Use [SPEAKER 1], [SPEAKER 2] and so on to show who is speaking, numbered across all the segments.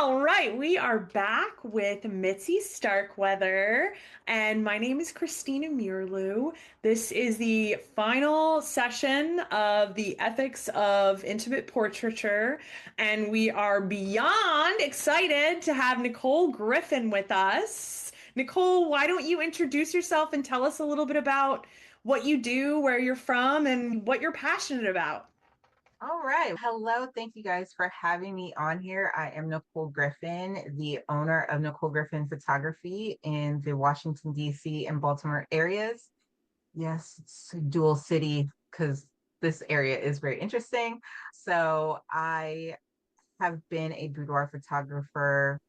[SPEAKER 1] All right, we are back with Mitzi Starkweather, and my name is Christina Meerloo. This is the final session of the Ethics of Intimate Portraiture, and we are beyond excited to have Nicole Griffin with us. Nicole, why don't you introduce yourself and tell us a little bit about what you do, where you're from, and what you're passionate about?
[SPEAKER 2] All right. Hello. Thank you guys for having me on here. I am Nicole Griffin, the owner of Nicole Griffin Photography in the Washington, D.C. and Baltimore areas. Yes, it's a dual city because this area is very interesting. So I have been a boudoir photographer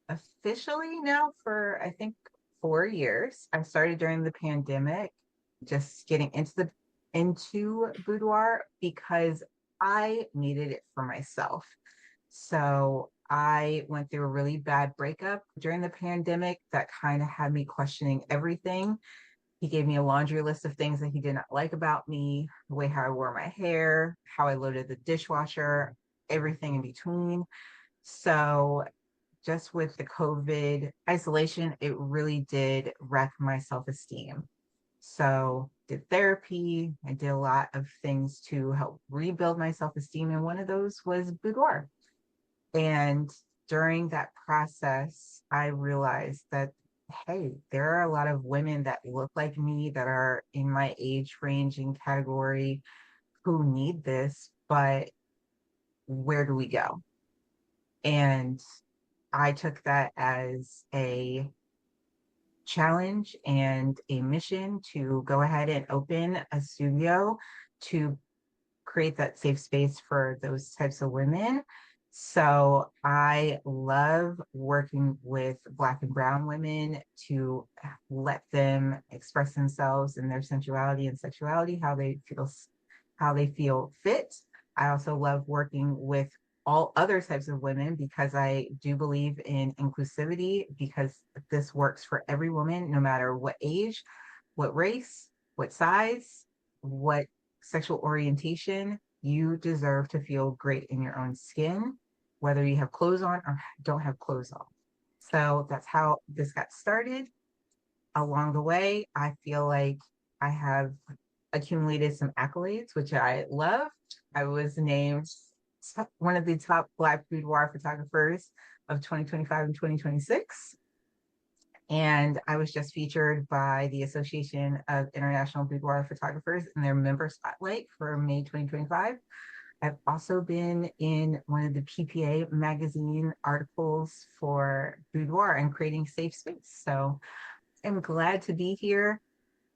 [SPEAKER 2] officially now for, I think, 4 years. I started during the pandemic, just getting into boudoir because I needed it for myself. So I went through a really bad breakup during the pandemic that kind of had me questioning everything. He gave me a laundry list of things that he did not like about me, the way how I wore my hair, how I loaded the dishwasher, everything in between. So just with the COVID isolation, it really did wreck my self-esteem. So did therapy. I did a lot of things to help rebuild my self-esteem. And one of those was boudoir. And during that process, I realized that, hey, there are a lot of women that look like me that are in my age range and category who need this, but where do we go? And I took that as a challenge and a mission to go ahead and open a studio to create that safe space for those types of women. So I love working with Black and Brown women to let them express themselves in their sensuality and sexuality, how they feel fit. I also love working with all other types of women because I do believe in inclusivity because this works for every woman, no matter what age, what race, what size, what sexual orientation. You deserve to feel great in your own skin, whether you have clothes on or don't have clothes on. So that's how this got started. Along the way, I feel like I have accumulated some accolades, which I love. I was named one of the top Black boudoir photographers of 2025 and 2026. And I was just featured by the Association of International Boudoir Photographers in their member spotlight for May 2025. I've also been in one of the PPA magazine articles for boudoir and creating safe space. So I'm glad to be here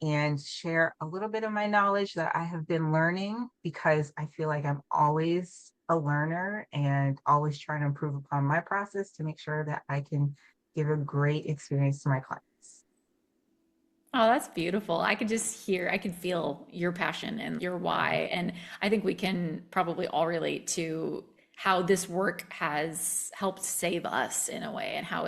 [SPEAKER 2] and share a little bit of my knowledge that I have been learning because I feel like I'm always a learner and always trying to improve upon my process to make sure that I can give a great experience to my clients.
[SPEAKER 3] Oh, that's beautiful. I could just hear, I could feel your passion and your why. And I think we can probably all relate to how this work has helped save us in a way and how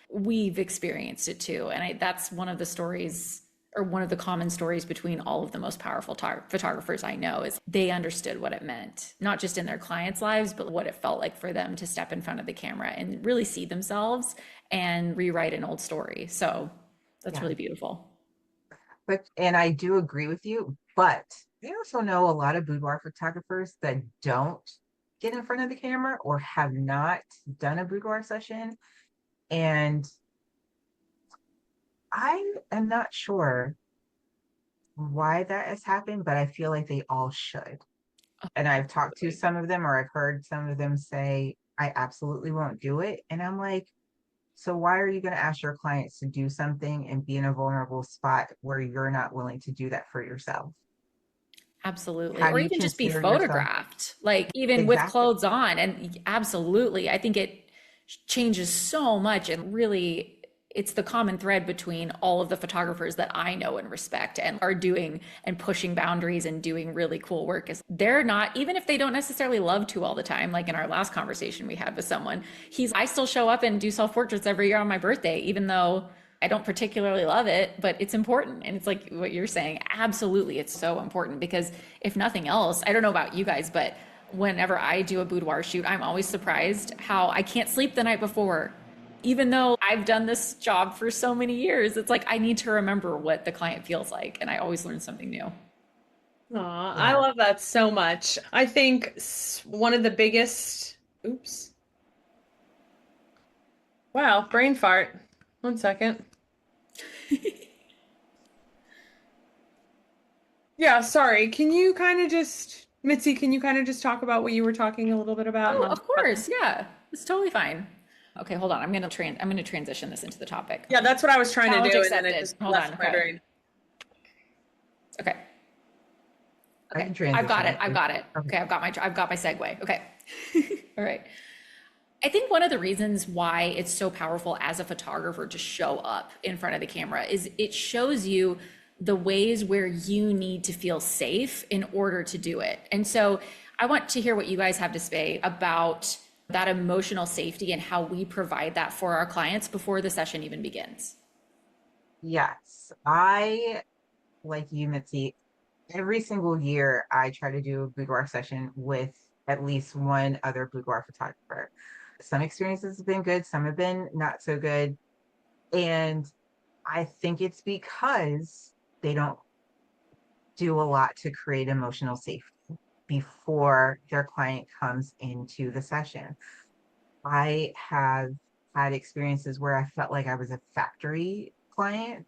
[SPEAKER 3] we've experienced it too. And that's one of the stories or one of the common stories between all of the most powerful photographers I know is they understood what it meant, not just in their clients' lives, but what it felt like for them to step in front of the camera and really see themselves and rewrite an old story. So that's
[SPEAKER 2] Yeah,
[SPEAKER 3] really beautiful.
[SPEAKER 2] and I do agree with you, but I also know a lot of boudoir photographers that don't get in front of the camera or have not done a boudoir session. And I am not sure why that has happened, but I feel like they all should. And I've talked to
[SPEAKER 3] Absolutely.
[SPEAKER 2] some of them, or I've heard some of them say, I absolutely won't do it. And I'm like, so why are you going to ask your clients to do something and be in a vulnerable spot where you're not willing to do that for yourself?
[SPEAKER 3] Absolutely.
[SPEAKER 2] How do
[SPEAKER 3] Or
[SPEAKER 2] you
[SPEAKER 3] even just be
[SPEAKER 2] consider yourself?
[SPEAKER 3] photographed, like even with
[SPEAKER 2] Exactly.
[SPEAKER 3] clothes on. And absolutely, I think it changes so much. And really, it's the common thread between all of the photographers that I know and respect and are doing and pushing boundaries and doing really cool work is they're not, even if they don't necessarily love to all the time, like in our last conversation we had with someone, I still show up and do self portraits every year on my birthday, even though I don't particularly love it, but it's important. And it's like what you're saying. Absolutely. It's so important because if nothing else, I don't know about you guys, but whenever I do a boudoir shoot, I'm always surprised how I can't sleep the night before. Even though I've done this job for so many years, it's like I need to remember what the client feels like, and I always learn something new.
[SPEAKER 1] Aw, I
[SPEAKER 2] Yeah.
[SPEAKER 1] love that so much. I think one of the biggest, oops, wow, brain fart. One second. Yeah, sorry. Can you kind of just, Mitzi, can you kind of just talk about what you were talking a little bit about? And
[SPEAKER 3] Oh, of course. Yeah. It's totally fine. Okay, hold on. I'm going to transition this into the topic.
[SPEAKER 1] Yeah, that's what I was trying to
[SPEAKER 3] Challenge
[SPEAKER 1] do, and then it
[SPEAKER 3] accepted.
[SPEAKER 1] just
[SPEAKER 3] Hold on.
[SPEAKER 1] left my
[SPEAKER 3] Okay.
[SPEAKER 1] brain.
[SPEAKER 3] Okay.
[SPEAKER 2] I can
[SPEAKER 3] Okay. I've got
[SPEAKER 2] transition.
[SPEAKER 3] it. I've got it.
[SPEAKER 2] Okay.
[SPEAKER 3] Okay, I've got my segue. Okay. All right. I think one of the reasons why it's so powerful as a photographer to show up in front of the camera is it shows you the ways where you need to feel safe in order to do it. And so I want to hear what you guys have to say about that emotional safety and how we provide that for our clients before the session even begins.
[SPEAKER 2] Yes, I, like you, Mitzi, every single year I try to do a boudoir session with at least one other boudoir photographer. Some experiences have been good, some have been not so good. And I think it's because they don't do a lot to create emotional safety before their client comes into the session. I have had experiences where I felt like I was a factory client,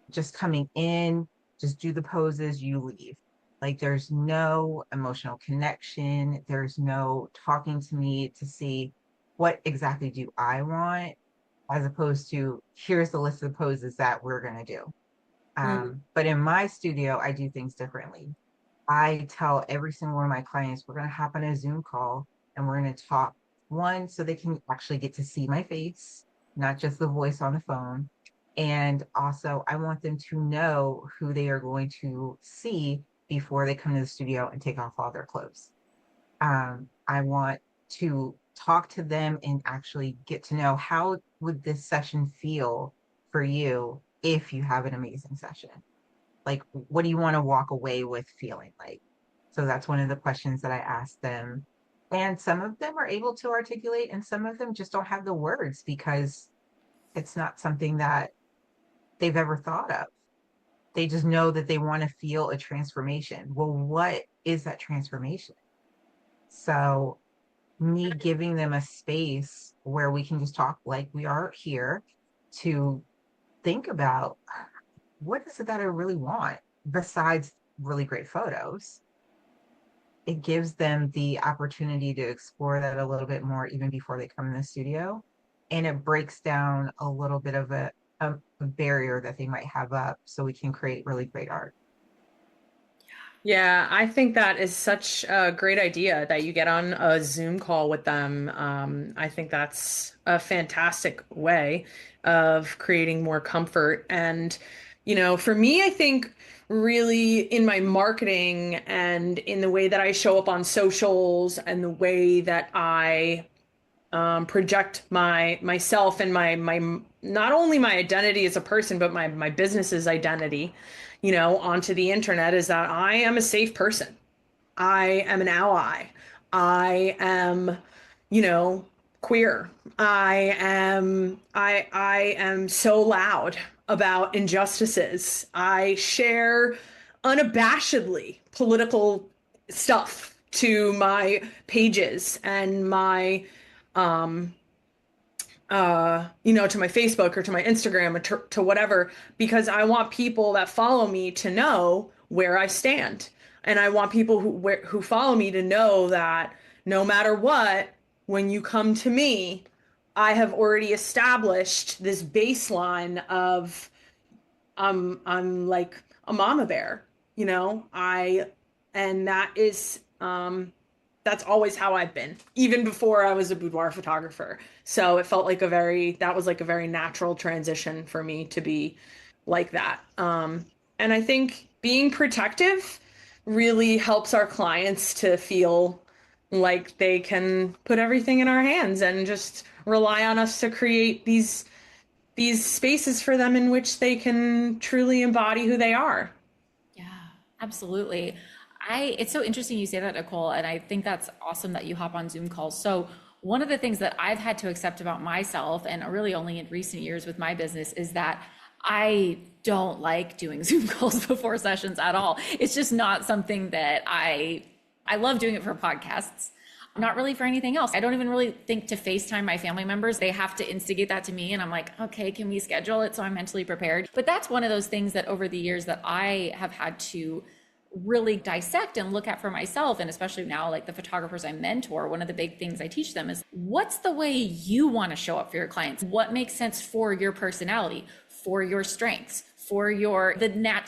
[SPEAKER 2] just coming in, just do the poses, you leave. Like there's no emotional connection, there's no talking to me to see what exactly do I want, as opposed to here's the list of poses that we're going to do.
[SPEAKER 1] Mm,
[SPEAKER 2] But in my studio, I do things differently. I tell every single one of my clients, we're going to hop on a Zoom call and we're going to talk. One, so they can actually get to see my face, not just the voice on the phone. And also, I want them to know who they are going to see before they come to the studio and take off all their clothes. I want to talk to them and actually get to know how would this session feel for you if you have an amazing session. Like, what do you want to walk away with feeling like? So that's one of the questions that I asked them. And some of them are able to articulate, and some of them just don't have the words because it's not something that they've ever thought of. They just know that they want to feel a transformation. Well, what is that transformation? So, me giving them a space where we can just talk like we are here to think about what is it that I really want besides really great photos. It gives them the opportunity to explore that a little bit more even before they come in the studio. And it breaks down a little bit of a barrier that they might have up so we can create really great art.
[SPEAKER 1] yeah, I think that is such a great idea that you get on a Zoom call with them. I think that's a fantastic way of creating more comfort. And, for me, I think really in my marketing and in the way that I show up on socials and the way that I project myself and my not only my identity as a person but my business's identity, onto the internet is that I am a safe person. I am an ally. I am, you know, queer. I am so loud about injustices. I share unabashedly political stuff to my pages and my um to my Facebook or to my Instagram or to whatever, because I want people that follow me to know where I stand. And I want people who follow me to know that no matter what, when you come to me, I have already established this baseline of I'm like a mama bear, I and that's always how I've been, even before I was a boudoir photographer. So it felt like that was like a very natural transition for me to be like that. And I think being protective really helps our clients to feel like they can put everything in our hands and just rely on us to create these spaces for them in which they can truly embody who they are.
[SPEAKER 3] Yeah, absolutely. It's so interesting you say that, Nicole, and I think that's awesome that you hop on Zoom calls. So one of the things that I've had to accept about myself, and really only in recent years with my business, is that I don't like doing Zoom calls before sessions at all. It's just not something that I love doing it for podcasts, not really for anything else. I don't even really think to FaceTime my family members. They have to instigate that to me. And I'm like, okay, can we schedule it so I'm mentally prepared? But that's one of those things that over the years that I have had to really dissect and look at for myself. And especially now, like the photographers I mentor, one of the big things I teach them is what's the way you want to show up for your clients? What makes sense for your personality, for your strengths, for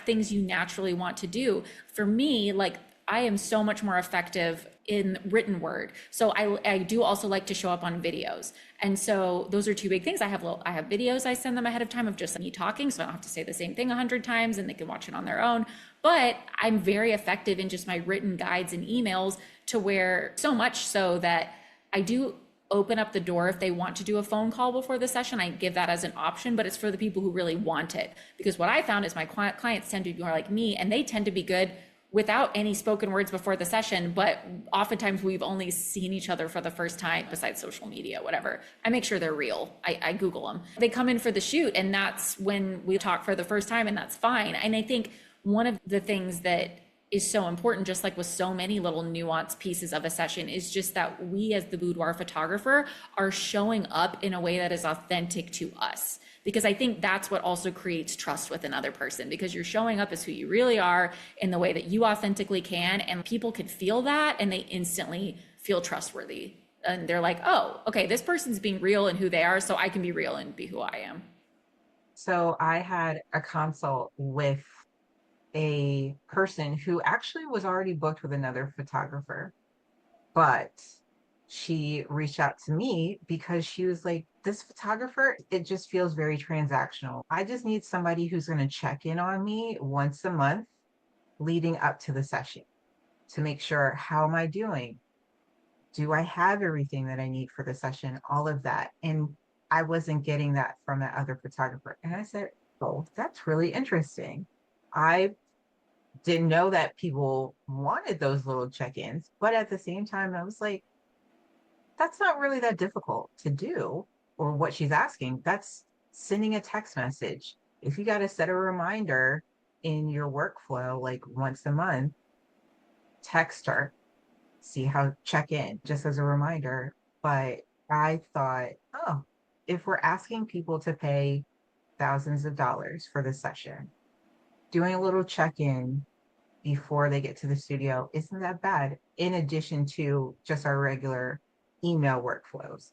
[SPEAKER 3] things you naturally want to do? For me, like I am so much more effective in written word. So I do also like to show up on videos. And so those are two big things. I have videos I send them ahead of time of just me talking, so I don't have to say the same thing 100 times and they can watch it on their own. But I'm very effective in just my written guides and emails, to where so much so that I do open up the door if they want to do a phone call before the session. I give that as an option, but it's for the people who really want it. Because what I found is my clients tend to be more like me, and they tend to be good without any spoken words before the session, but oftentimes we've only seen each other for the first time besides social media, whatever. I make sure they're real. I Google them. They come in for the shoot, and that's when we talk for the first time, and that's fine. And I think one of the things that is so important, just like with so many little nuanced pieces of a session, is just that we as the boudoir photographer are showing up in a way that is authentic to us. Because I think that's what also creates trust with another person, because you're showing up as who you really are in the way that you authentically can, and people can feel that and they instantly feel trustworthy. And they're like, oh, okay, this person's being real in who they are, so I can be real and be who I am.
[SPEAKER 2] So I had a consult with a person who actually was already booked with another photographer, but she reached out to me because she was like, this photographer, it just feels very transactional. I just need somebody who's going to check in on me once a month leading up to the session to make sure, how am I doing? Do I have everything that I need for the session? All of that. And I wasn't getting that from that other photographer. And I said, oh, that's really interesting. I didn't know that people wanted those little check-ins, but at the same time, I was like, that's not really that difficult to do. Or what she's asking, that's sending a text message. If you got to set a reminder in your workflow, like once a month, text her, check in just as a reminder. But I thought, oh, if we're asking people to pay thousands of dollars for the session, doing a little check-in before they get to the studio isn't that bad, in addition to just our regular email workflows.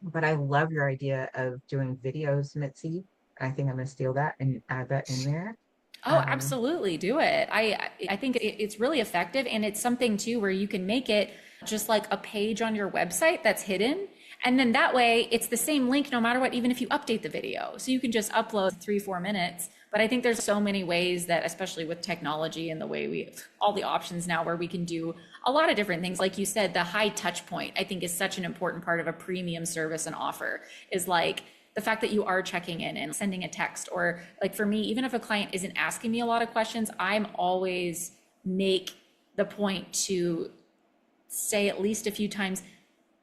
[SPEAKER 2] But I love your idea of doing videos, Mitzi. I think I'm going to steal that and add that in there.
[SPEAKER 3] Oh, absolutely. Do it. I think it's really effective. And it's something too where you can make it just like a page on your website that's hidden. And then that way it's the same link no matter what, even if you update the video. So you can just upload 3-4 minutes. But I think there's so many ways that, especially with technology and the way all the options now where we can do a lot of different things. Like you said, the high touch point, I think, is such an important part of a premium service and offer, is like the fact that you are checking in and sending a text. Or like for me, even if a client isn't asking me a lot of questions, I'm always make the point to say at least a few times,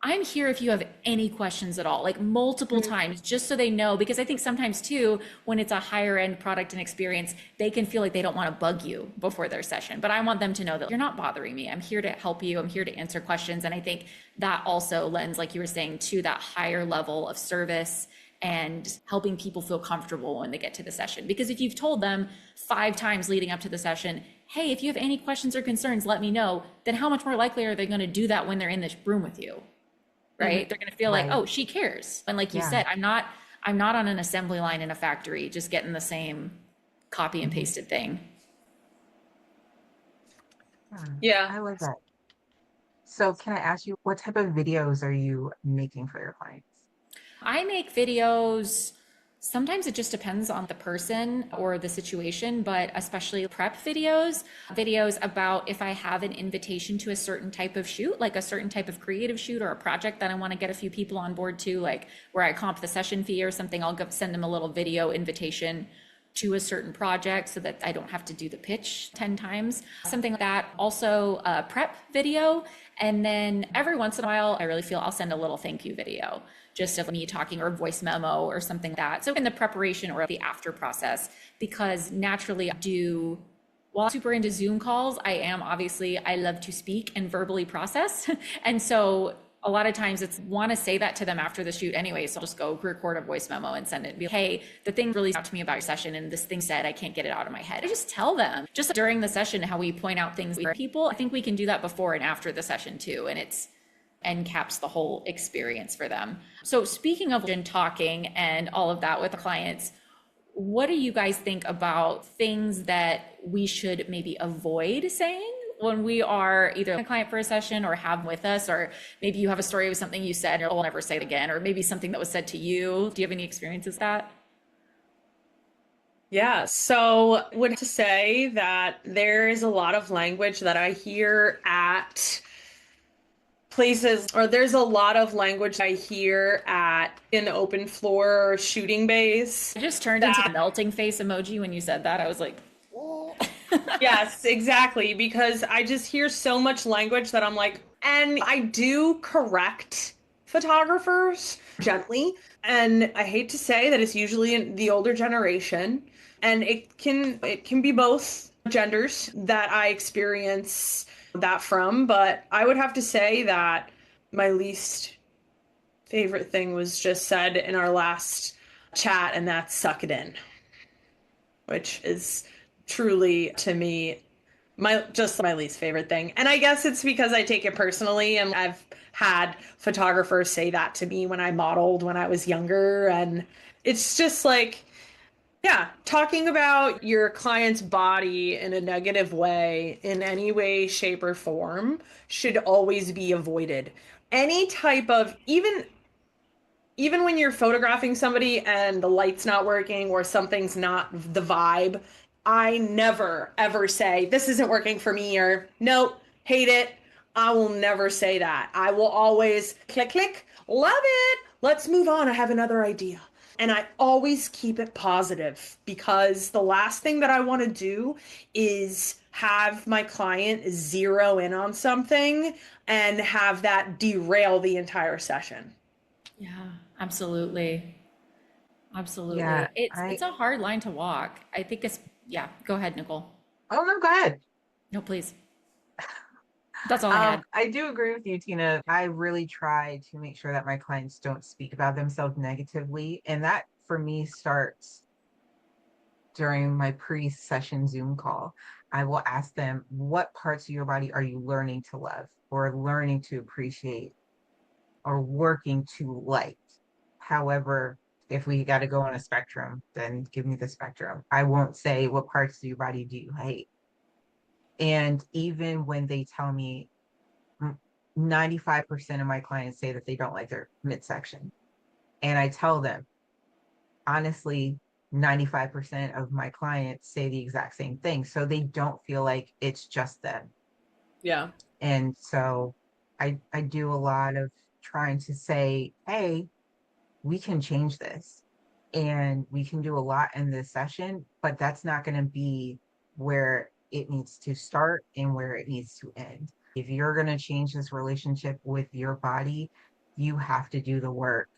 [SPEAKER 3] I'm here if you have any questions at all, like multiple times, just so they know. Because I think sometimes too, when it's a higher end product and experience, they can feel like they don't want to bug you before their session. But I want them to know that you're not bothering me. I'm here to help you. I'm here to answer questions. And I think that also lends, like you were saying, to that higher level of service and helping people feel comfortable when they get to the session. Because if you've told them 5 times leading up to the session, hey, if you have any questions or concerns, let me know, then how much more likely are they going to do that when they're in this room with you? Right? They're going to feel like, oh, she cares. And like you said, I'm not on an assembly line in a factory, just getting the same copy and pasted thing.
[SPEAKER 1] Yeah.
[SPEAKER 2] I love that. So can I ask you, what type of videos are you making for your clients?
[SPEAKER 3] I make videos. Sometimes it just depends on the person or the situation, but especially prep videos about if I have an invitation to a certain type of shoot, like a certain type of creative shoot or a project that I want to get a few people on board to, like where I comp the session fee or something, I'll send them a little video invitation to a certain project so that I don't have to do the pitch 10 times, something like that. Also, a prep video. And then every once in a while, I really feel I'll send a little thank you video just of me talking, or a voice memo or something like that. So in the preparation or the after process, because naturally I do, while I'm super into Zoom calls, I love to speak and verbally process. And so a lot of times it's want to say that to them after the shoot anyway. So I'll just go record a voice memo and send it and be like, hey, the thing really stuck to me about your session and this thing said, I can't get it out of my head. I just tell them just during the session how we point out things for people. I think we can do that before and after the session too. And it's and caps the whole experience for them. So speaking of talking and all of that with the clients, what do you guys think about things that we should maybe avoid saying when we are either a client for a session or have them with us, or maybe you have a story of something you said and you'll never say it again, or maybe something that was said to you? Do you have any experiences with that?
[SPEAKER 1] Yeah, so would to say that there is a lot of language that I hear at places, or there's a lot of language I hear at in open floor shooting bays.
[SPEAKER 3] I just turned into the melting face emoji when you said that. I was like, oh.
[SPEAKER 1] Yes, exactly, because I just hear so much language that I'm like, and I do correct photographers gently, and I hate to say that it's usually in the older generation, and it can be both genders that I experience that from, but I would have to say that my least favorite thing was just said in our last chat, and that's suck it in, which is truly to me my least favorite thing. And I guess it's because I take it personally, and I've had photographers say that to me when I modeled when I was younger, and it's just like, yeah, talking about your client's body in a negative way in any way, shape, or form should always be avoided. Any type of, even when you're photographing somebody and the light's not working or something's not the vibe, I never ever say, this isn't working for me, or nope, hate it. I will never say that. I will always click, click, love it. Let's move on. I have another idea. And I always keep it positive, because the last thing that I want to do is have my client zero in on something and have that derail the entire session.
[SPEAKER 3] Yeah, absolutely.
[SPEAKER 2] Yeah,
[SPEAKER 3] Absolutely. It's a hard line to walk. I think it's, yeah, go ahead, Nicole.
[SPEAKER 2] oh no, go ahead.
[SPEAKER 3] No, please. That's all I had.
[SPEAKER 2] I do agree with you, Tina. I really try to make sure that my clients don't speak about themselves negatively. And that for me starts during my pre-session Zoom call. I will ask them, what parts of your body are you learning to love or learning to appreciate or working to like? However, if we got to go on a spectrum, then give me the spectrum. I won't say, what parts of your body do you hate? And even when they tell me, 95% of my clients say that they don't like their midsection. And I tell them, honestly, 95% of my clients say the exact same thing. So they don't feel like it's just them.
[SPEAKER 1] Yeah.
[SPEAKER 2] And so I do a lot of trying to say, hey, we can change this and we can do a lot in this session, but that's not going to be where it needs to start and where it needs to end. If you're going to change this relationship with your body, you have to do the work.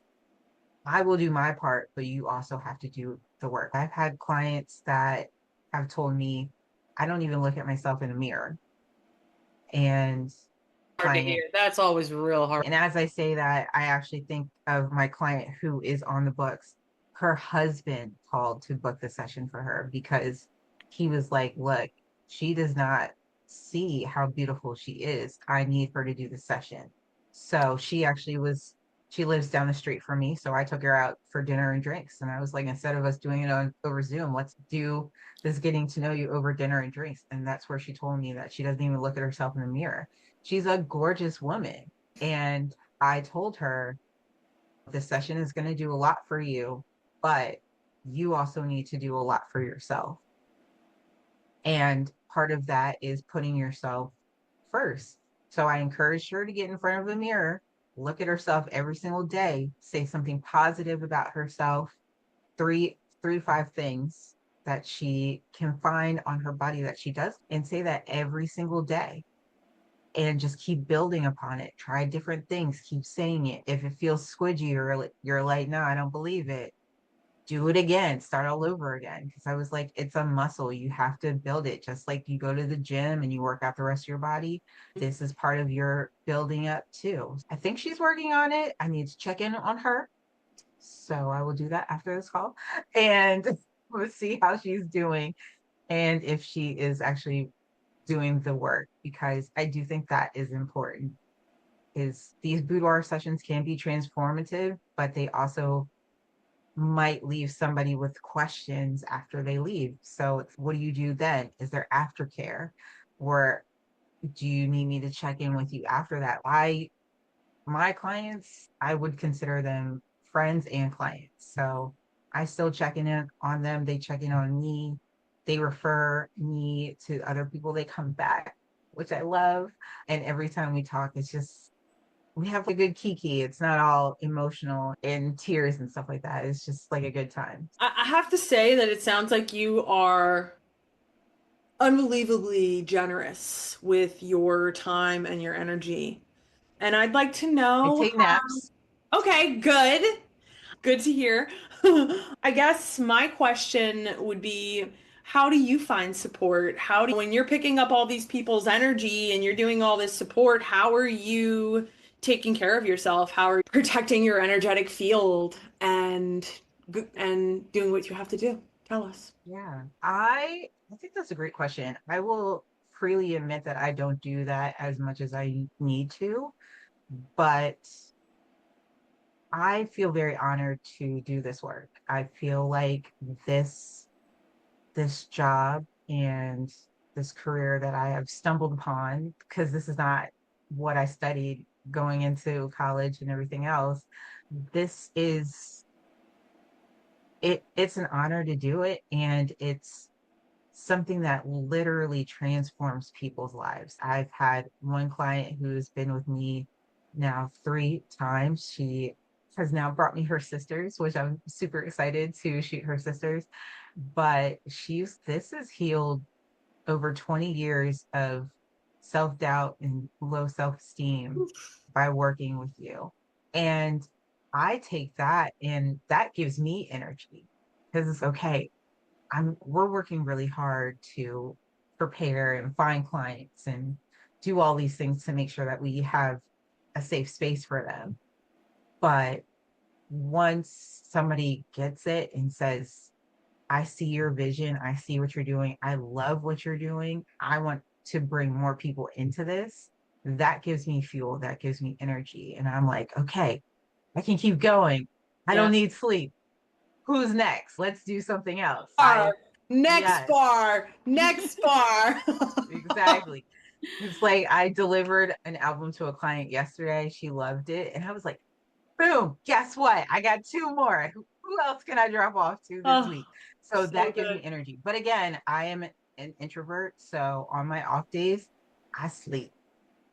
[SPEAKER 2] I will do my part, but you also have to do the work. I've had clients that have told me, I don't even look at myself in the mirror. And
[SPEAKER 1] Hard to
[SPEAKER 2] client,
[SPEAKER 1] hear. That's always real hard.
[SPEAKER 2] and as I say that, I actually think of my client who is on the books. Her husband called to book the session for her because he was like, look, she does not see how beautiful she is. I need her to do the session. So she lives down the street from me. So I took her out for dinner and drinks. And I was like, instead of us doing it over Zoom, let's do this getting to know you over dinner and drinks. And that's where she told me that she doesn't even look at herself in the mirror. She's a gorgeous woman. And I told her, this session is going to do a lot for you, but you also need to do a lot for yourself. And part of that is putting yourself first. So I encouraged her to get in front of the mirror, look at herself every single day, say something positive about herself, three to five things, that she can find on her body that she does, and say that every single day and just keep building upon it. Try different things, keep saying it. If it feels squidgy or you're like, no, I don't believe it, do it again, start all over again. Because I was like, it's a muscle. You have to build it. Just like you go to the gym and you work out the rest of your body. This is part of your building up too. I think she's working on it. I need to check in on her. So I will do that after this call. And we'll see how she's doing and if she is actually doing the work, because I do think that is important. Is these boudoir sessions can be transformative, but they also might leave somebody with questions after they leave. So what do you do then? Is there aftercare? Or do you need me to check in with you after that? My clients, I would consider them friends and clients. So I still check in on them. They check in on me. They refer me to other people. They come back, which I love. And every time we talk, it's just, we have a good kiki. It's not all emotional and tears and stuff like that. It's just like a good time.
[SPEAKER 1] I have to say that it sounds like you are unbelievably generous with your time and your energy. And I'd like to
[SPEAKER 2] I
[SPEAKER 1] know
[SPEAKER 2] take naps.
[SPEAKER 1] okay, good. Good to hear. I guess my question would be, how do you find support? When you're picking up all these people's energy and you're doing all this support, how are you taking care of yourself? How are you protecting your energetic field and doing what you have to do? Tell us.
[SPEAKER 2] Yeah, I think that's a great question. I will freely admit that I don't do that as much as I need to, but I feel very honored to do this work. I feel like this job and this career that I have stumbled upon, because this is not what I studied going into college and everything else. This is it's an honor to do it, and it's something that literally transforms people's lives. I've had one client who's been with me now 3 times. She has now brought me her sisters, which I'm super excited to shoot her sisters. But this has healed over 20 years of self-doubt and low self-esteem by working with you. And I take that and that gives me energy, because it's okay. We're working really hard to prepare and find clients and do all these things to make sure that we have a safe space for them. But once somebody gets it and says, I see your vision, I see what you're doing, I love what you're doing, I want to bring more people into this, that gives me fuel, that gives me energy. And I'm like, okay, I can keep going. I
[SPEAKER 1] Yeah.
[SPEAKER 2] don't need sleep. Who's next? Let's do something else.
[SPEAKER 1] Bar, next
[SPEAKER 2] Yes,
[SPEAKER 1] bar, next bar.
[SPEAKER 2] exactly. It's like I delivered an album to a client yesterday. She loved it. And I was like, boom, guess what? I got 2 more. Who else can I drop off to this
[SPEAKER 1] Oh,
[SPEAKER 2] week? So
[SPEAKER 1] so
[SPEAKER 2] that gives
[SPEAKER 1] good.
[SPEAKER 2] me energy. But again, I am an introvert. So on my off days, I sleep.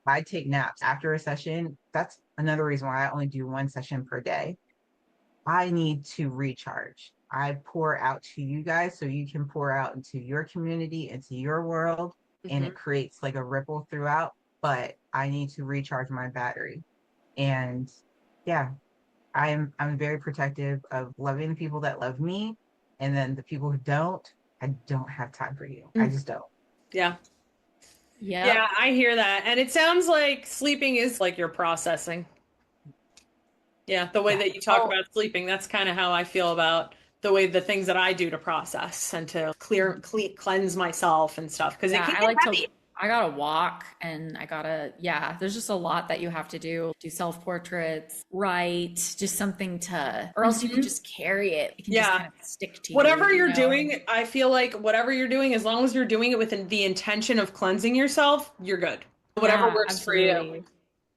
[SPEAKER 2] I take naps after a session. That's another reason why I only do 1 session per day. I need to recharge. I pour out to you guys so you can pour out into your community, into your world, and
[SPEAKER 1] Mhm.
[SPEAKER 2] it creates like a ripple throughout. But I need to recharge my battery. And yeah, I'm very protective of loving the people that love me. And then the people who don't, I don't have time for you. I
[SPEAKER 1] Mm.
[SPEAKER 2] just don't.
[SPEAKER 1] Yeah. Yeah,
[SPEAKER 3] Yep.
[SPEAKER 1] I hear that. And it sounds like sleeping is like you're processing. Yeah, the way
[SPEAKER 2] Yeah.
[SPEAKER 1] that you talk
[SPEAKER 2] Oh,
[SPEAKER 1] about sleeping, that's kind of how I feel about the things that I do to process and to cleanse myself and stuff because it
[SPEAKER 3] Yeah,
[SPEAKER 1] can
[SPEAKER 3] I
[SPEAKER 1] get
[SPEAKER 3] like to,
[SPEAKER 1] heavy.
[SPEAKER 3] I gotta walk and I gotta, yeah, there's just a lot that you have to do self-portraits, write, just something to, or else you can
[SPEAKER 1] Mhm.
[SPEAKER 3] just carry it. It can just
[SPEAKER 1] Yeah.
[SPEAKER 3] kind of stick to you,
[SPEAKER 1] Whatever
[SPEAKER 3] you
[SPEAKER 1] you're
[SPEAKER 3] know?
[SPEAKER 1] doing, I feel like whatever you're doing, as long as you're doing it with the intention of cleansing yourself, you're good. Whatever
[SPEAKER 3] Yeah,
[SPEAKER 1] works for you.
[SPEAKER 3] absolutely.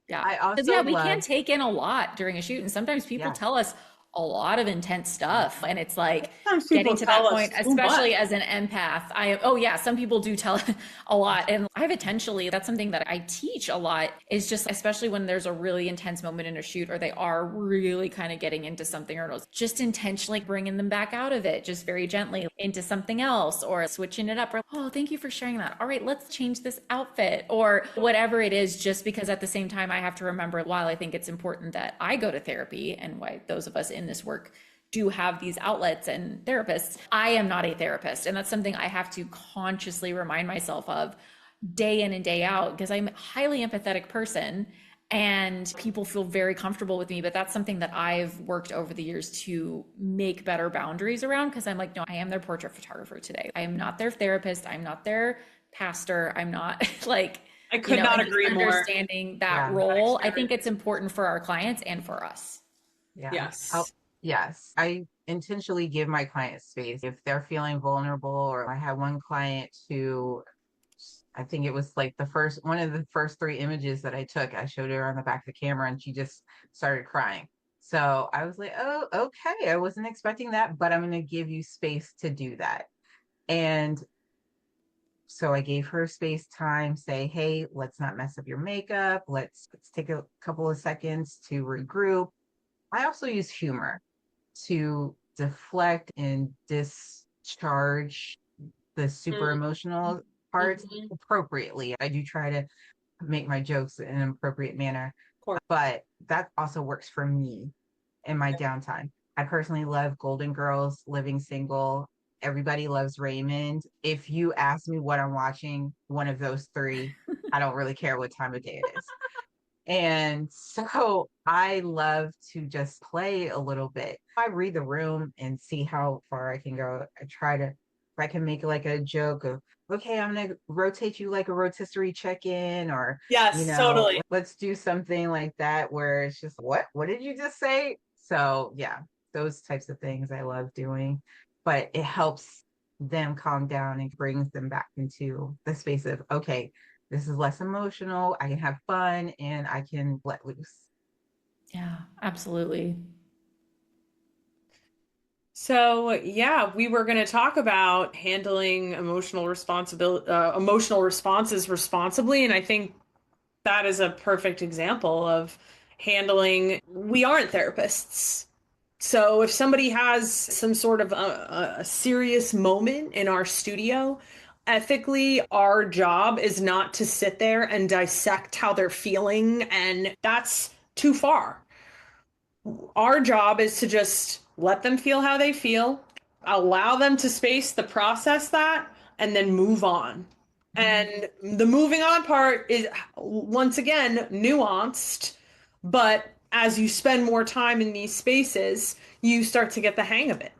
[SPEAKER 3] Yeah.
[SPEAKER 2] I
[SPEAKER 3] Because
[SPEAKER 2] also
[SPEAKER 3] yeah, we can
[SPEAKER 2] love,
[SPEAKER 3] take in a lot during a shoot. And sometimes people
[SPEAKER 2] yeah,
[SPEAKER 3] tell us, a lot of intense stuff. And it's like
[SPEAKER 1] Sometimes
[SPEAKER 3] getting
[SPEAKER 1] people
[SPEAKER 3] to that
[SPEAKER 1] tell us
[SPEAKER 3] point,
[SPEAKER 1] too much.
[SPEAKER 3] especially as an empath. Oh yeah, some people do tell a lot. And I've intentionally, that's something that I teach a lot is just, especially when there's a really intense moment in a shoot or they are really kind of getting into something or else, just intentionally bringing them back out of it, just very gently into something else or switching it up. Or, oh, thank you for sharing that. All right, let's change this outfit or whatever it is, just because at the same time, I have to remember while I think it's important that I go to therapy and why those of us in this work do have these outlets and therapists. I am not a therapist. And that's something I have to consciously remind myself of day in and day out because I'm a highly empathetic person and people feel very comfortable with me. But that's something that I've worked over the years to make better boundaries around because I'm like, no, I am their portrait photographer today. I am not their therapist. I'm not their pastor. I'm not like,
[SPEAKER 1] I could not
[SPEAKER 3] and
[SPEAKER 1] agree more.
[SPEAKER 3] understanding that
[SPEAKER 2] Yeah.
[SPEAKER 3] role. I think it's important for our clients and for us.
[SPEAKER 2] Yeah.
[SPEAKER 1] Yes.
[SPEAKER 2] Yes. I intentionally give my clients space if they're feeling vulnerable. Or I had one client who I think it was like one of the first three images that I took, I showed her on the back of the camera and she just started crying. So I was like, oh, okay. I wasn't expecting that, but I'm going to give you space to do that. And so I gave her space, time, say, hey, let's not mess up your makeup. Let's take a couple of seconds to regroup. I also use humor to deflect and discharge the super emotional parts
[SPEAKER 1] Mhm.
[SPEAKER 2] appropriately. I do try to make my jokes in an appropriate manner,
[SPEAKER 1] Of course.
[SPEAKER 2] but that also works for me in my downtime. I personally love Golden Girls, Living Single. Everybody loves Raymond. If you ask me what I'm watching, one of those three, I don't really care what time of day it is. And so I love to just play a little bit. I read the room and see how far I can go. I try to, if I can make like a joke of, okay, I'm going to rotate you like a rotisserie check-in, or,
[SPEAKER 1] Yes, totally.
[SPEAKER 2] let's do something like that where it's just, what did you just say? So yeah, those types of things I love doing, but it helps them calm down and brings them back into the space of, okay, this is less emotional. I can have fun and I can let loose.
[SPEAKER 3] Yeah, absolutely.
[SPEAKER 1] So, yeah, we were going to talk about handling emotional responses responsibly, and I think that is a perfect example of handling. We aren't therapists. So, if somebody has some sort of a serious moment in our studio, ethically, our job is not to sit there and dissect how they're feeling, and that's too far. Our job is to just let them feel how they feel, allow them to space the process that, and then move on. And the moving on part is, once again, nuanced, but as you spend more time in these spaces, you start to get the hang of it.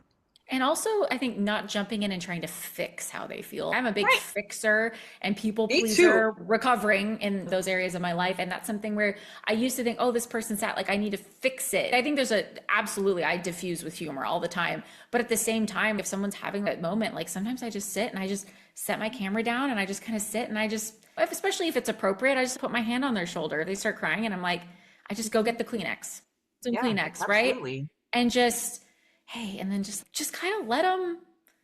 [SPEAKER 3] And also, I think not jumping in and trying to fix how they feel. I'm a big
[SPEAKER 1] Right.
[SPEAKER 3] fixer and people
[SPEAKER 1] Me too.
[SPEAKER 3] pleaser, recovering in those areas of my life. And that's something where I used to think, oh, this person's sad, like I need to fix it. I think absolutely, I diffuse with humor all the time. But at the same time, if someone's having that moment, like sometimes I just sit and I just set my camera down and I just kind of sit and especially if it's appropriate, I just put my hand on their shoulder. They start crying and I'm like, I just go get the Kleenex, some
[SPEAKER 2] Yeah,
[SPEAKER 3] Kleenex, right?
[SPEAKER 2] absolutely.
[SPEAKER 3] And just, hey, and then just kind of let them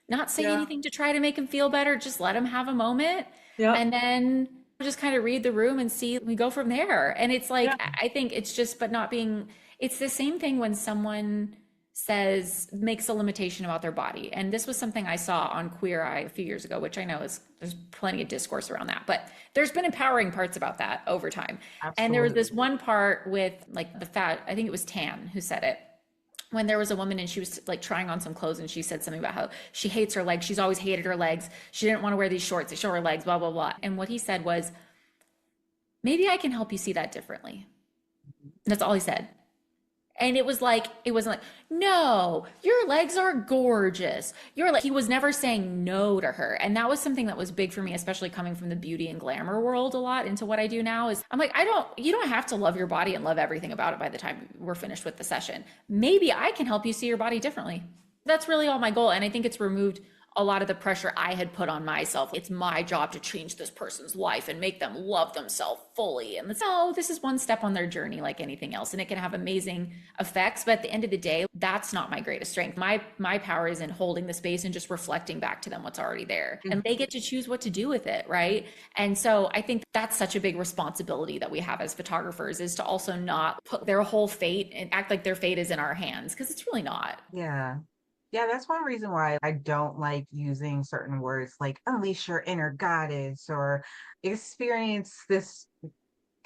[SPEAKER 3] not say
[SPEAKER 1] Yeah.
[SPEAKER 3] anything to try to make them feel better. Just let them have a moment.
[SPEAKER 1] Yep.
[SPEAKER 3] And then just kind of read the room and see, we go from there. And it's like,
[SPEAKER 1] Yeah.
[SPEAKER 3] I think it's just, but not being, it's the same thing when someone makes a limitation about their body. And this was something I saw on Queer Eye a few years ago, which I know there's plenty of discourse around that, but there's been empowering parts about that over time. And there was this
[SPEAKER 2] Absolutely.
[SPEAKER 3] one part with like the fat, I think it was Tan who said it, when there was a woman and she was like trying on some clothes and she said something about how she hates her legs. She's always hated her legs. She didn't want to wear these shorts that show her legs, blah, blah, blah. And what he said was, maybe I can help you see that differently. And that's all he said. And it wasn't like, no, your legs are gorgeous. He was never saying no to her. And that was something that was big for me, especially coming from the beauty and glamour world a lot into what I do now is I'm like, you don't have to love your body and love everything about it by the time we're finished with the session. Maybe I can help you see your body differently. That's really all my goal. And I think it's removed a lot of the pressure I had put on myself. It's my job to change this person's life and make them love themselves fully. And no, this is one step on their journey like anything else. And it can have amazing effects. But at the end of the day, that's not my greatest strength. My power is in holding the space and just reflecting back to them what's already there. And they get to choose what to do with it, right? And so I think that's such a big responsibility that we have as photographers, is to also not put their whole fate and act like their fate is in our hands, because it's really not.
[SPEAKER 2] Yeah. Yeah, that's one reason why I don't like using certain words like unleash your inner goddess or experience this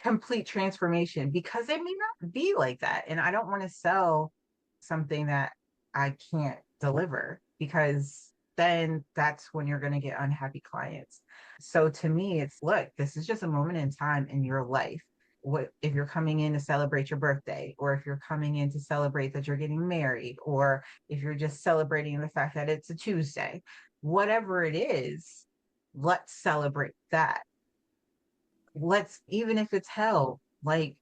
[SPEAKER 2] complete transformation, because it may not be like that. And I don't want to sell something that I can't deliver, because then that's when you're going to get unhappy clients. So to me, it's look, this is just a moment in time in your life. What if you're coming in to celebrate your birthday, or if you're coming in to celebrate that you're getting married, or if you're just celebrating the fact that it's a Tuesday, whatever it is, let's celebrate that. Let's, even if it's hell, like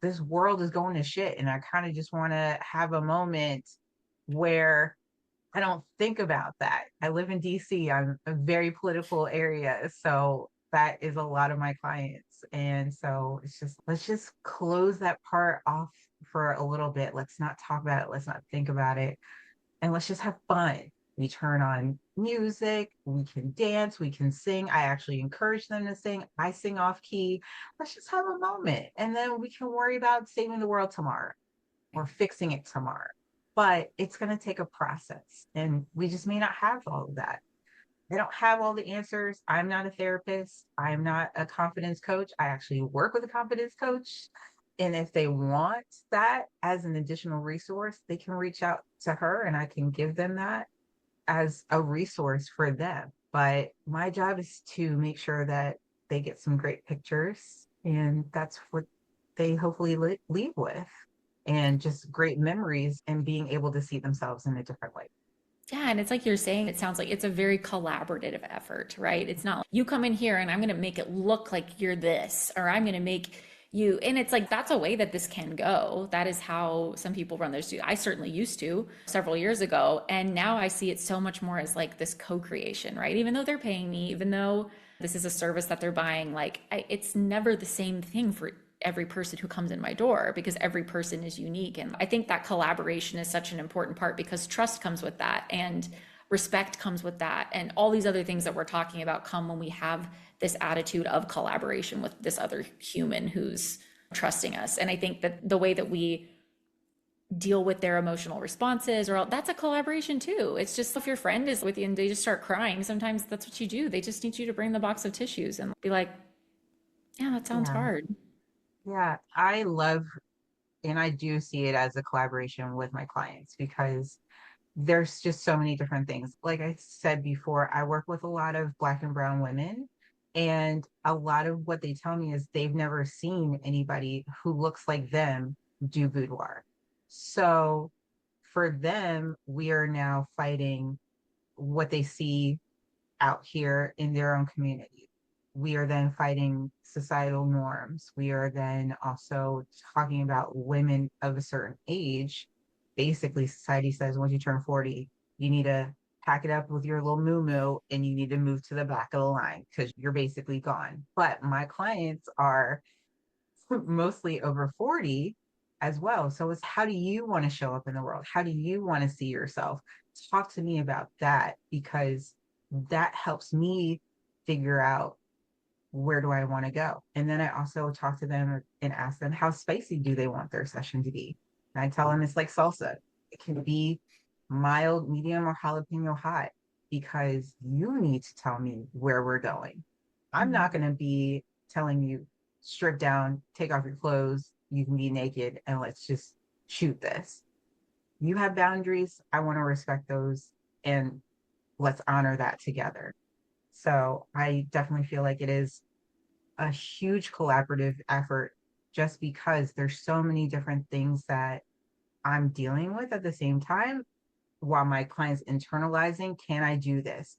[SPEAKER 2] this world is going to shit. And I kind of just want to have a moment where I don't think about that. I live in DC. I'm a very political area. So that is a lot of my clients. And so it's just, let's just close that part off for a little bit. Let's not talk about it. Let's not think about it. And let's just have fun. We turn on music, we can dance, we can sing. I actually encourage them to sing. I sing off key. Let's just have a moment. And then we can worry about saving the world tomorrow or fixing it tomorrow. But it's going to take a process. And we just may not have all of that. I don't have all the answers. I'm not a therapist. I'm not a confidence coach. I actually work with a confidence coach. And if they want that as an additional resource, they can reach out to her and I can give them that as a resource for them. But my job is to make sure that they get some great pictures, and that's what they hopefully leave with, and just great memories and being able to see themselves in a different light.
[SPEAKER 3] Yeah, and it's like you're saying, it sounds like it's a very collaborative effort, right? It's not like you come in here and I'm going to make it look like you're this, or I'm going to make you, and it's like that's a way that this can go. That is how some people run their studio. I certainly used to several years ago, and now I see it so much more as like this co-creation, right? Even though they're paying me, even though this is a service that they're buying, it's never the same thing for every person who comes in my door, because every person is unique. And I think that collaboration is such an important part, because trust comes with that, and respect comes with that, and all these other things that we're talking about come when we have this attitude of collaboration with this other human who's trusting us. And I think that the way that we deal with their emotional responses, or that's a collaboration too. It's just, if your friend is with you and they just start crying, sometimes that's what you do. They just need you to bring the box of tissues and be like, yeah, that sounds
[SPEAKER 2] Yeah.
[SPEAKER 3] hard.
[SPEAKER 2] Yeah. I love, and I do see it as a collaboration with my clients, because there's just so many different things. Like I said before, I work with a lot of Black and Brown women, and a lot of what they tell me is they've never seen anybody who looks like them do boudoir. So for them, we are now fighting what they see out here in their own community. We are then fighting societal norms. We are then also talking about women of a certain age. Basically, society says once you turn 40, you need to pack it up with your little moo and you need to move to the back of the line because you're basically gone. But my clients are mostly over 40 as well. So it's, how do you want to show up in the world? How do you want to see yourself? Talk to me about that, because that helps me figure out where do I want to go. And then I also talk to them and ask them how spicy do they want their session to be. And I tell them it's like salsa. It can be mild, medium, or jalapeno hot, because you need to tell me where we're going. I'm not going to be telling you strip down, take off your clothes, you can be naked, and let's just shoot this. You have boundaries. I want to respect those, and let's honor that together. So I definitely feel like it is a huge collaborative effort, just because there's so many different things that I'm dealing with at the same time, while my clients internalizing, can I do this?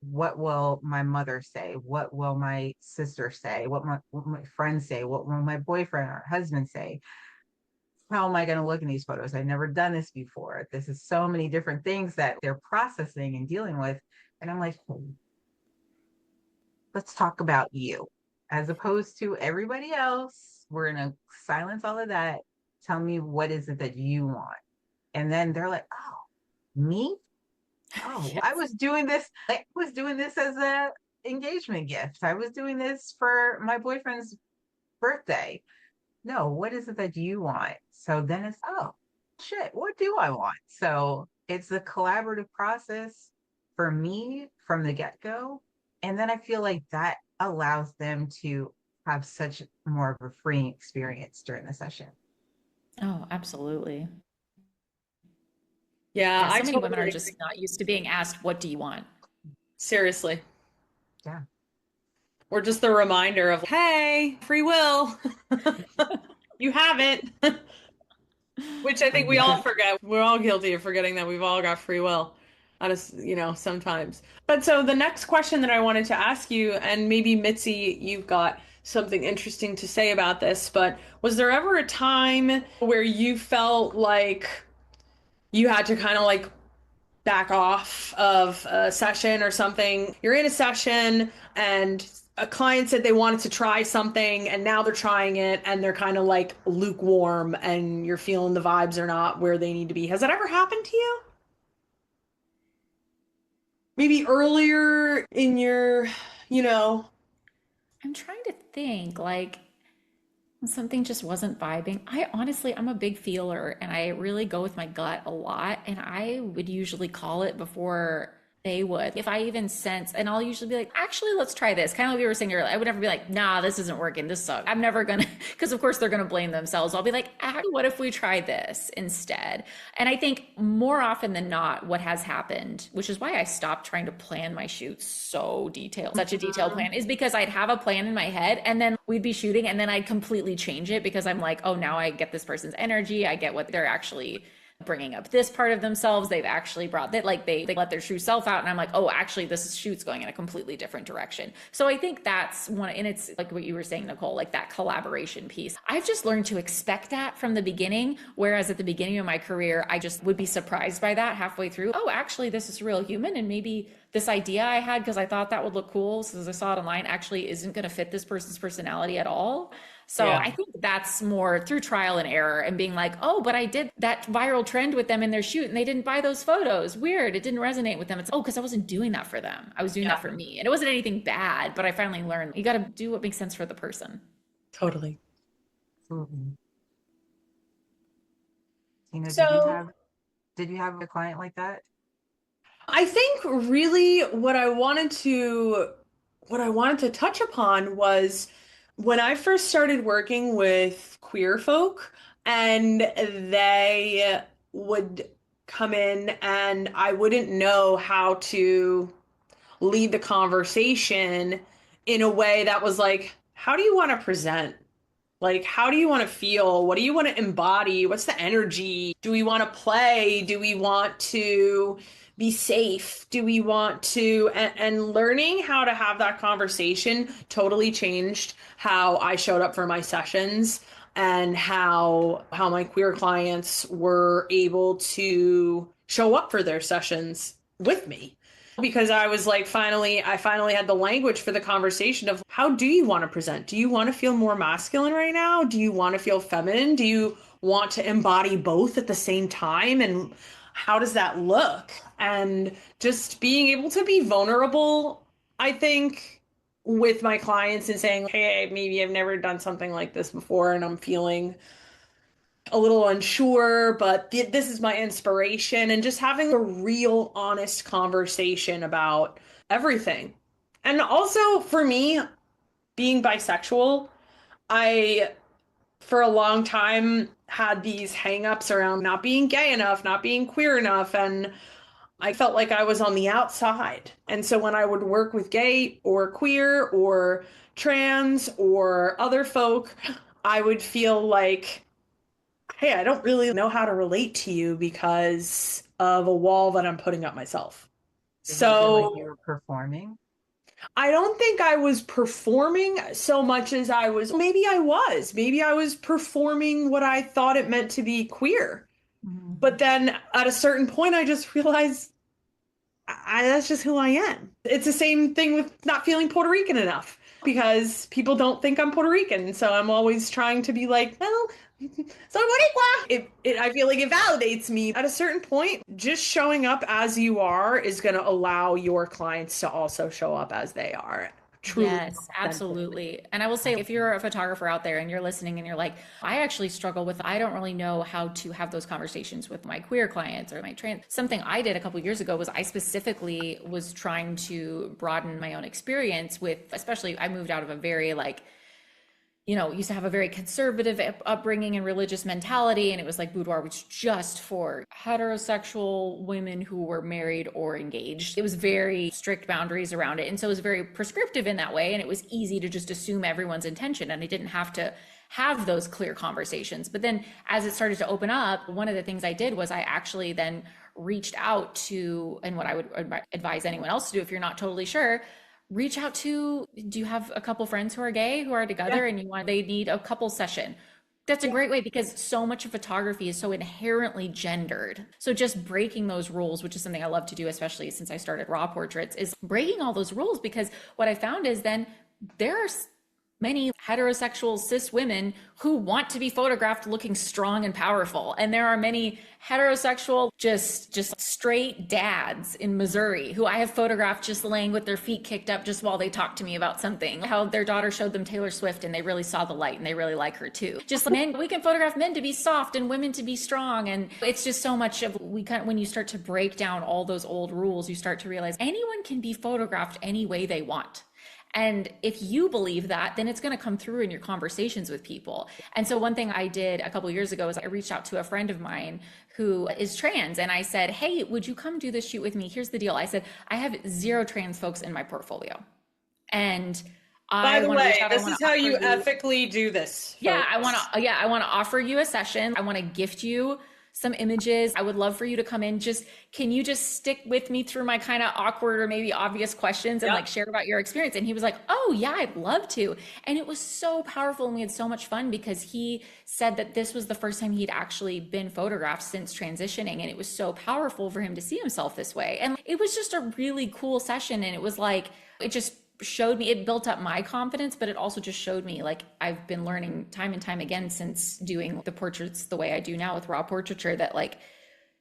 [SPEAKER 2] What will my mother say? What will my sister say? What my friends say? What will my boyfriend or husband say? how am I going to look in these photos? I've never done this before. This is so many different things that they're processing and dealing with. And I'm like, let's talk about you as opposed to everybody else. We're going to silence all of that. Tell me, what is it that you want? And then they're like, oh, me? Oh, I
[SPEAKER 3] Yes.
[SPEAKER 2] was doing this. I was doing this as a engagement gift. I was doing this for my boyfriend's birthday. No, what is it that you want? So then it's, oh, shit, what do I want? So it's a collaborative process for me from the get go. And then I feel like that allows them to have such more of a freeing experience during the session.
[SPEAKER 3] Oh, absolutely.
[SPEAKER 1] Yeah,
[SPEAKER 3] Yeah,
[SPEAKER 1] I
[SPEAKER 3] so many women are
[SPEAKER 1] totally
[SPEAKER 3] just
[SPEAKER 1] agree.
[SPEAKER 3] not used to being asked, what do you want?
[SPEAKER 1] Seriously.
[SPEAKER 2] Yeah.
[SPEAKER 1] Or just the reminder of, hey, free will. You have it. Which I think we all
[SPEAKER 2] Yeah.
[SPEAKER 1] forget. We're all guilty of forgetting that we've all got free will. Sometimes. But so the next question that I wanted to ask you, and maybe Mitzi, you've got something interesting to say about this, but was there ever a time where you felt like you had to kind of like back off of a session or something? You're in a session and a client said they wanted to try something and now they're trying it and they're kind of like lukewarm and you're feeling the vibes are not where they need to be. Has that ever happened to you? Maybe earlier in your, you know,
[SPEAKER 3] I'm trying to think like when something just wasn't vibing. I'm a big feeler and I really go with my gut a lot. And I would usually call it before they would. If I even sense, and I'll usually be like, actually, let's try this. Kind of like you were saying earlier, I would never be like, nah, this isn't working. This sucks. I'm never gonna, because of course they're gonna blame themselves. I'll be like, what if we try this instead? And I think more often than not, what has happened, which is why I stopped trying to plan my shoots so detailed, such a detailed plan, is because I'd have a plan in my head and then we'd be shooting and then I'd completely change it because I'm like, oh, now I get this person's energy. I get what they're actually bringing up this part of themselves. They've actually brought that, like they let their true self out. And I'm like, oh, actually, this shoot's going in a completely different direction. So I think that's one, and it's like what you were saying, Nicole, like that collaboration piece. I've just learned to expect that from the beginning. Whereas at the beginning of my career, I just would be surprised by that halfway through. Oh, actually, this is real human. And maybe this idea I had because I thought that would look cool, so as I saw it online, actually isn't going to fit this person's personality at all. So
[SPEAKER 1] yeah.
[SPEAKER 3] I think that's more through trial and error and being like, oh, but I did that viral trend with them in their shoot and they didn't buy those photos. Weird. It didn't resonate with them. It's, oh, because I wasn't doing that for them. I was doing that
[SPEAKER 1] Yeah,
[SPEAKER 3] for me. And it wasn't anything bad, but I finally learned you got to do what makes sense for the person.
[SPEAKER 1] totally.
[SPEAKER 2] Absolutely. Tina,
[SPEAKER 1] So
[SPEAKER 2] did you have a client like that?
[SPEAKER 1] I think really what I wanted to touch upon was when I first started working with queer folk and they would come in and I wouldn't know how to lead the conversation in a way that was like, how do you want to present? Like, how do you want to feel? What do you want to embody? What's the energy? Do we want to play? Do we want to be safe? Do we want to? And learning how to have that conversation totally changed how I showed up for my sessions and how my queer clients were able to show up for their sessions with me because I finally had the language for the conversation of how do you want to present? Do you want to feel more masculine right now? Do you want to feel feminine? Do you want to embody both at the same time? And how does that look? And just being able to be vulnerable, I think, with my clients and saying, hey, maybe I've never done something like this before and I'm feeling a little unsure, but this is my inspiration, and just having a real honest conversation about everything. And also for me, being bisexual, I for a long time had these hangups around not being gay enough, not being queer enough, and I felt like I was on the outside. And so when I would work with gay or queer or trans or other folk, I would feel like, hey, I don't really know how to relate to you because of a wall that I'm putting up myself.
[SPEAKER 2] Did you feel like
[SPEAKER 1] So
[SPEAKER 2] you were performing?
[SPEAKER 1] I don't think I was performing so much as maybe I was performing what I thought it meant to be queer.
[SPEAKER 2] Mhm.
[SPEAKER 1] But then at a certain point, I just realized that's just who I am. It's the same thing with not feeling Puerto Rican enough because people don't think I'm Puerto Rican. So I'm always trying to be like, well, soy Boricua. I feel like it validates me. At a certain point, just showing up as you are is going to allow your clients to also show up as they are, truly
[SPEAKER 3] Yes,
[SPEAKER 1] authentic.
[SPEAKER 3] absolutely. And I will say, if you're a photographer out there and you're listening and you're like, I actually struggle with, I don't really know how to have those conversations with my queer clients or my trans. Something I did a couple years ago was I specifically was trying to broaden my own experience with, especially I moved out of a very like used to have a very conservative upbringing and religious mentality. And it was like boudoir was just for heterosexual women who were married or engaged. It was very strict boundaries around it. And so it was very prescriptive in that way. And it was easy to just assume everyone's intention. And I didn't have to have those clear conversations. But then as it started to open up, one of the things I did was I actually then reached out to, and what I would advise anyone else to do if you're not totally sure, reach out to, do you have a couple friends who are gay who are
[SPEAKER 1] Yeah.
[SPEAKER 3] together and they need a couple session? That's a
[SPEAKER 1] Yeah.
[SPEAKER 3] great way because so much of photography is so inherently gendered. So just breaking those rules, which is something I love to do, especially since I started raw portraits, is breaking all those rules because what I found is then there are many heterosexual cis women who want to be photographed looking strong and powerful, and there are many heterosexual just straight dads in Missouri who I have photographed just laying with their feet kicked up just while they talk to me about something, how their daughter showed them Taylor Swift and they really saw the light and they really like her too. Just men, we can photograph men to be soft and women to be strong, and it's just so much of when you start to break down all those old rules, you start to realize anyone can be photographed any way they want. And if you believe that, then it's going to come through in your conversations with people. And so one thing I did a couple of years ago is I reached out to a friend of mine who is trans and I said, "Hey, would you come do this shoot with me? Here's the deal." I said, "I have zero trans folks in my portfolio. And
[SPEAKER 1] By
[SPEAKER 3] I
[SPEAKER 1] the
[SPEAKER 3] want to reach
[SPEAKER 1] way,
[SPEAKER 3] out. I
[SPEAKER 1] this
[SPEAKER 3] want
[SPEAKER 1] is
[SPEAKER 3] to
[SPEAKER 1] how
[SPEAKER 3] offer
[SPEAKER 1] you
[SPEAKER 3] you
[SPEAKER 1] ethically do this,
[SPEAKER 3] yeah, I want
[SPEAKER 1] folks.
[SPEAKER 3] to I want to offer you a session. I want to gift you some images. I would love for you to come in. Just can you just stick with me through my kind of awkward or maybe obvious questions and
[SPEAKER 1] Yep.
[SPEAKER 3] like share about your experience?" And he was like, "Oh, yeah, I'd love to." And it was so powerful and we had so much fun because he said that this was the first time he'd actually been photographed since transitioning, and it was so powerful for him to see himself this way. And it was just a really cool session, and it was like it just showed me, it built up my confidence, but it also just showed me like I've been learning time and time again since doing the portraits the way I do now with raw portraiture, that like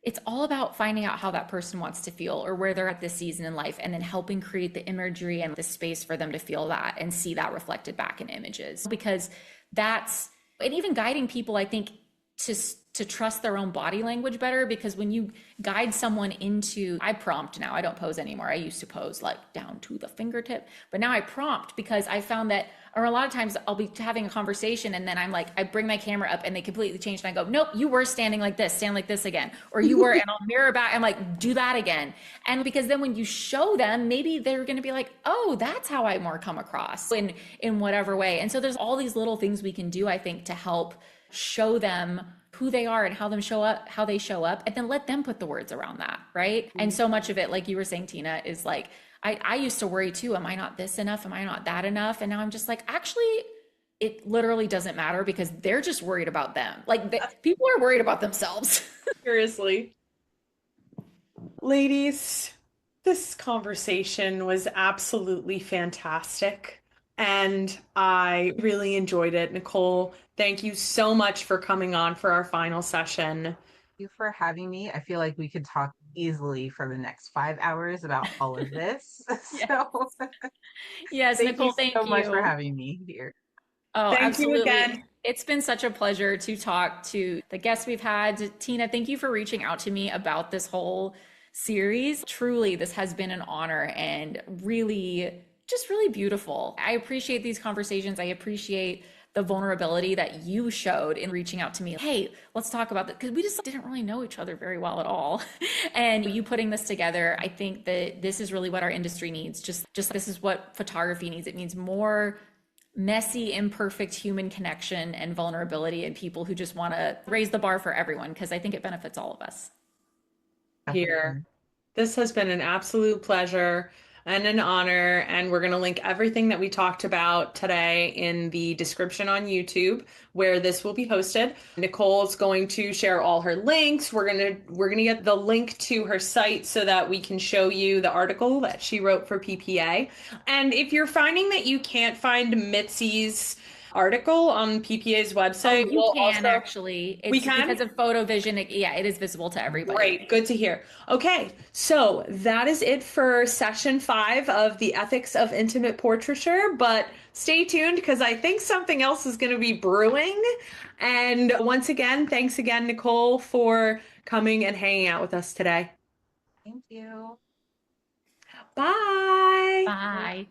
[SPEAKER 3] it's all about finding out how that person wants to feel or where they're at this season in life, and then helping create the imagery and the space for them to feel that and see that reflected back in images. Because that's, and even guiding people, I think, to to trust their own body language better, because when you guide someone into, I prompt now, I don't pose anymore. I used to pose like down to the fingertip, but now I prompt because I found that, or a lot of times I'll be having a conversation and then I'm like, I bring my camera up and they completely change and I go, "Nope, you were standing like this, stand like this again," or "You were," and I'll mirror back, I'm like, "Do that again." And because then when you show them, maybe they're going to be like, "Oh, that's how I more come across in whatever way." And so there's all these little things we can do, I think, to help show them who they are and how they show up, and then let them put the words around that, right? And so much of it, like you were saying, Tina, is like I used to worry too, am I not this enough, am I not that enough? And now I'm just like, actually it literally doesn't matter, because they're just worried about them. Like people are worried about themselves.
[SPEAKER 1] Seriously. Ladies, this conversation was absolutely fantastic, and I really enjoyed it. Nicole, thank you so much for coming on for our final session.
[SPEAKER 2] You for having me. I feel like we could talk easily for the next 5 hours about all of this.
[SPEAKER 3] Yeah.
[SPEAKER 2] So
[SPEAKER 3] Yes,
[SPEAKER 2] thank you
[SPEAKER 3] Nicole, thank
[SPEAKER 2] so much for
[SPEAKER 3] you.
[SPEAKER 2] having me here.
[SPEAKER 3] Oh,
[SPEAKER 1] Thank you
[SPEAKER 3] absolutely.
[SPEAKER 1] again.
[SPEAKER 3] It's been such a pleasure to talk to the guests we've had. Tina, thank you for reaching out to me about this whole series. Truly, this has been an honor and really, just really beautiful. I appreciate these conversations. I appreciate the vulnerability that you showed in reaching out to me. "Hey, let's talk about that," because we just didn't really know each other very well at all. And you putting this together, I think that this is really what our industry needs. Just this is what photography needs. It needs more messy, imperfect human connection and vulnerability, and people who just want to raise the bar for everyone, because I think it benefits all of us.
[SPEAKER 1] Here.
[SPEAKER 2] Definitely.
[SPEAKER 1] This has been an absolute pleasure. and an honor. And we're going to link everything that we talked about today in the description on YouTube where this will be hosted. Nicole's going to share all her links. We're going to get the link to her site so that we can show you the article that she wrote for PPA. And if you're finding that you can't find Mitzi's article on PPA's
[SPEAKER 3] Oh,
[SPEAKER 1] website,
[SPEAKER 3] you can actually.
[SPEAKER 1] we
[SPEAKER 3] It's
[SPEAKER 1] can?
[SPEAKER 3] because of photo vision. Yeah, it is visible to everybody.
[SPEAKER 1] Great, good to hear. Okay, so that is it for session 5 of the Ethics of Intimate Portraiture, but stay tuned because I think something else is going to be brewing. And once again, thanks again, Nicole, for coming and hanging out with us today.
[SPEAKER 2] Thank you.
[SPEAKER 1] Bye.
[SPEAKER 3] Bye.